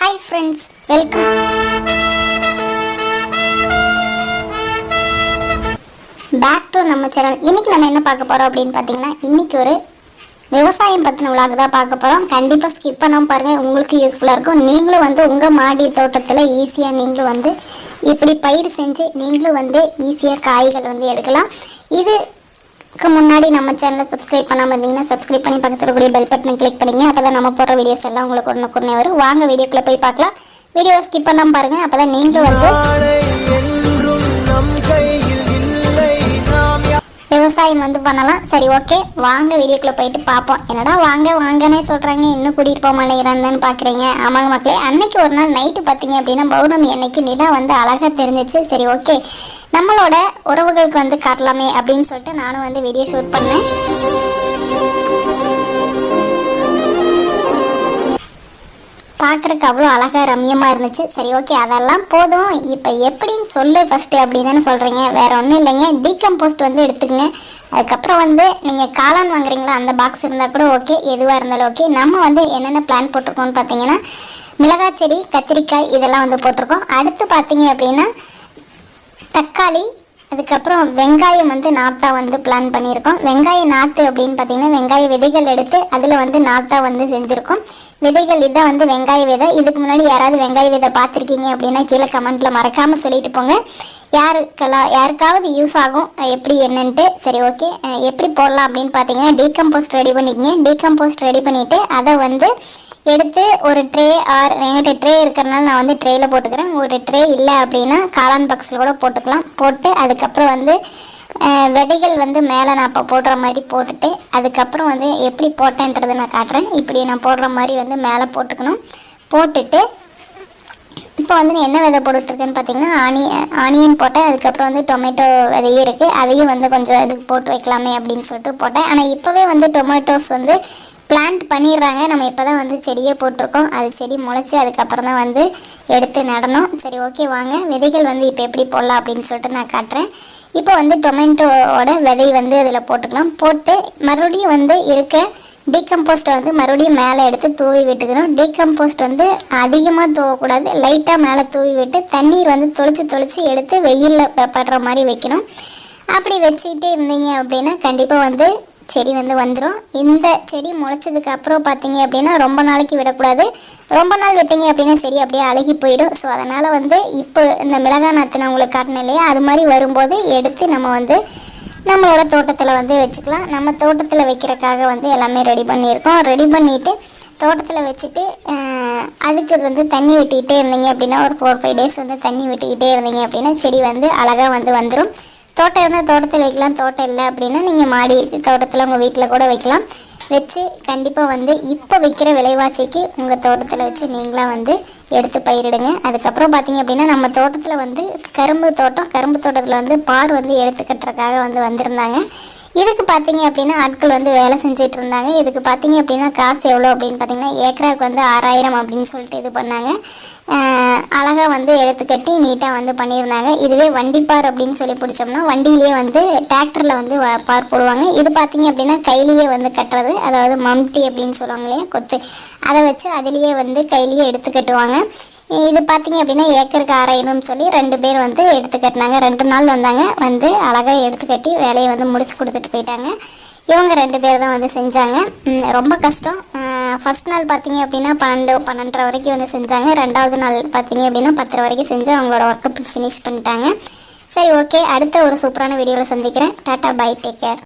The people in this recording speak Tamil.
Hi friends, welcome back to நம்ம சேனல். இன்னைக்கு நம்ம என்ன பார்க்க போறோம் அப்படின்னு பார்த்தீங்கன்னா, இன்னைக்கு ஒரு விவசாயம் பத்தின விளாக் தான் பார்க்க போறோம். கண்டிப்பா ஸ்கிப் பண்ணாம பாருங்க, உங்களுக்கு யூஸ்ஃபுல்லா இருக்கும். நீங்களும் உங்க மாடி தோட்டத்துல ஈஸியா நீங்களும் இப்படி பயிர் செஞ்சு நீங்களும் ஈஸியா காய்கள் எடுக்கலாம். இதுக்கு முன்னாடி நம்ம சேனலை சப்ஸ்கிரைப் பண்ணாமல் இருந்தீங்கன்னா சப்ஸ்கிரைப் பண்ணி பக்கத்தில் கூடிய பெல் பட்டனை கிளிக் பண்ணிங்க. அப்போ தான் நம்ம போடுற வீடியோஸ் எல்லாம் உங்களுக்கு உடனுக்குடனே வரும். வாங்க வீடியோக்குள்ளே போய் பார்க்கலாம். வீடியோவை ஸ்கிப் பண்ணாமல் பாருங்கள். அப்போ தான் நீங்களும் விவசாயம் பண்ணலாம். சரி, ஓகே, வாங்க வீடியோக்குள்ளே போயிட்டு பார்ப்போம். என்னடா வாங்கன்னே சொல்கிறாங்க, இன்னும் கூட்டிகிட்டு போக மாட்டேங்கிறான்னு பார்க்குறீங்க. ஆமாங்க மக்களே, அன்னைக்கு ஒரு நாள் நைட்டு பார்த்தீங்க அப்படின்னா பௌர்ணமி அன்னைக்கு நிலா அழகாக தெரிஞ்சிச்சு. சரி, ஓகே, நம்மளோட உறவுகளுக்கு காட்டலாமே அப்படின்னு சொல்லிட்டு நானும் வீடியோ ஷூட் பண்ணேன். பார்க்குறக்கு அவ்வளோ அழகாக ரம்யமாக இருந்துச்சு. சரி, ஓகே, அதெல்லாம் போதும். இப்போ எப்படின்னு சொல்லு ஃபஸ்ட்டு அப்படின்னு தானே சொல்கிறீங்க. வேறு ஒன்றும் இல்லைங்க, டீகம்போஸ்ட் எடுத்துக்கங்க. அதுக்கப்புறம் நீங்கள் காளான் வாங்குறீங்களா, அந்த பாக்ஸ் இருந்தால் கூட ஓகே, எதுவாக இருந்தாலும் ஓகே. நம்ம என்னென்ன பிளான் போட்டிருக்கோம்னு பார்த்தீங்கன்னா, மிளகாய் செடி, கத்திரிக்காய் இதெல்லாம் போட்டிருக்கோம். அடுத்து பார்த்தீங்க அப்படின்னா தக்காளி, அதுக்கப்புறம் வெங்காயம் நாத்தா பிளான் பண்ணியிருக்கோம். வெங்காய நாற்று அப்படின்னு பார்த்தீங்கன்னா வெங்காய விதைகள் எடுத்து அதில் நாத்தா செஞ்சுருக்கோம். விதைகள் இதான் வெங்காய விதை. இதுக்கு முன்னாடி யாராவது வெங்காய விதை பார்த்துருக்கீங்க அப்படின்னா கீழே கமெண்ட்டில் மறக்காமல் சொல்லிட்டு போங்க. யாருக்காவது யூஸ் ஆகும் எப்படி என்னன்ட்டு. சரி, ஓகே, எப்படி போடலாம் அப்படின்னு பார்த்தீங்கன்னா டீகம்போஸ்ட் ரெடி பண்ணிக்கங்க. டீகம்போஸ்ட் ரெடி பண்ணிவிட்டு அதை எடுத்து ஒரு ட்ரே என்கிட்ட ட்ரே இருக்கிறனால நான் ட்ரேயில் போட்டுக்கிறேன். உங்கள்கிட்ட ட்ரே இல்லை அப்படின்னா காளான் பாக்ஸில் கூட போட்டுக்கலாம். போட்டு அதுக்கப்புறம் விதைகள் மேலே நான் இப்போ போடுற மாதிரி போட்டுட்டு அதுக்கப்புறம் எப்படி போட்டேன்றதை நான் காட்டுறேன். இப்படி நான் போடுற மாதிரி மேலே போட்டுக்கணும். போட்டுட்டு இப்போ என்ன விதை போட்டுட்ருக்கேன்னு பார்த்தீங்கன்னா ஆனியன் போட்டேன். அதுக்கப்புறம் டொமேட்டோ விதையும் இருக்குது, அதையும் கொஞ்சம் இதுக்கு போட்டு வைக்கலாமே அப்படின்னு சொல்லிட்டு போட்டேன். ஆனால் இப்போவே டொமேட்டோஸ் பிளான்ட் பண்ணிடுறாங்க. நம்ம இப்போ தான் செடியே போட்டிருக்கோம். அது செடி முளைச்சி அதுக்கப்புறம் தான் எடுத்து நடணும். சரி, ஓகே, வாங்க விதைகள் இப்போ எப்படி போடலாம் அப்படின்னு சொல்லிட்டு நான் காட்டுறேன். இப்போ டொமேட்டோவோட விதை அதில் போட்டுக்கலாம். போட்டு மறுபடியும் இருக்க டீகம்போஸ்ட்டை மறுபடியும் மேலே எடுத்து தூவி விட்டுக்கணும். டீகம்போஸ்ட் அதிகமாக தூவக்கூடாது, லைட்டாக மேலே தூவி விட்டு தண்ணீர் தொளிச்சு எடுத்து வெயிலில் படுற மாதிரி வைக்கணும். அப்படி வச்சுக்கிட்டே இருந்தீங்க அப்படின்னா கண்டிப்பாக செடி வந்துடும். இந்த செடி முளைச்சதுக்கு அப்புறம் பார்த்தீங்க அப்படின்னா ரொம்ப நாளைக்கு விடக்கூடாது. ரொம்ப நாள் விட்டீங்க அப்படின்னா சரி அப்படியே அழுகி போயிடும். ஸோ அதனால் இப்போ இந்த மிளகாய் நாற்று நான் உங்களுக்கு காட்டினேன் இல்லையா, அது மாதிரி வரும்போது எடுத்து நம்ம நம்மளோட தோட்டத்தில் வச்சுக்கலாம். நம்ம தோட்டத்தில் வைக்கிறதுக்காக எல்லாமே ரெடி பண்ணியிருக்கோம். ரெடி பண்ணிவிட்டு தோட்டத்தில் வச்சுட்டு அதுக்கு தண்ணி விட்டுக்கிட்டே இருந்தீங்க அப்படின்னா ஒரு 4-5 டேஸ் தண்ணி விட்டுக்கிட்டே இருந்தீங்க அப்படின்னா செடி அழகாக வந்துடும். தோட்டம் இருந்தால் தோட்டத்தில் வைக்கலாம், தோட்டம் இல்லை அப்படின்னா நீங்கள் மாடி தோட்டத்தில் உங்கள் வீட்டில் கூட வைக்கலாம். வச்சு கண்டிப்பாக இப்போ வைக்கிற விலைவாசிக்கு உங்கள் தோட்டத்தில் வச்சு நீங்களாக எடுத்து பயிரிடுங்க. அதுக்கப்புறம் பார்த்தீங்க அப்படின்னா நம்ம தோட்டத்தில் கரும்பு தோட்டத்தில் பார் எடுத்து கட்டுறதுக்காக வந்திருந்தாங்க. இதுக்கு பார்த்தீங்க அப்படின்னா ஆட்கள் வேலை செஞ்சிட்டு இருந்தாங்க. இதுக்கு பார்த்தீங்க அப்படின்னா காசு எவ்வளோ அப்படின்னு பார்த்தீங்கன்னா ஏக்கராவுக்கு 6000 அப்படின்னு சொல்லிட்டு இது பண்ணாங்க. அழகாக எடுத்து கட்டி நீட்டாக பண்ணியிருந்தாங்க. இதுவே வண்டிப்பார் அப்படின்னு சொல்லி பிடிச்சோம்னா வண்டியிலேயே டிராக்டரில் பார் போடுவாங்க. இது பார்த்தீங்க அப்படின்னா கையிலேயே கட்டுறது, அதாவது மம்டி அப்படின்னு சொல்லுவாங்க இல்லையா, கொத்து, அதை வச்சு அதிலேயே கையிலேயே எடுத்து கட்டுவாங்க. இது பார்த்தீங்க அப்படின்னா ஏக்கருக்கு 6000 சொல்லி 2 பேர் எடுத்து கட்டினாங்க. 2 நாள் வந்தாங்க, அழகாக எடுத்து கட்டி வேலையை முடிச்சு கொடுத்துட்டு போயிட்டாங்க. இவங்க 2 பேர் தான் செஞ்சாங்க. ரொம்ப கஷ்டம். ஃபஸ்ட் நாள் பார்த்தீங்க அப்படின்னா 12-12:30 வரைக்கும் செஞ்சாங்க. 2வது நாள் பார்த்தீங்க அப்படின்னா 10:30 வரைக்கும் செஞ்சு அவங்களோட ஒர்க்கை ஃபினிஷ் பண்ணிட்டாங்க. சரி, ஓகே, அடுத்த ஒரு சூப்பரான வீடியோவில் சந்திக்கிறேன். Tata, bye, take care.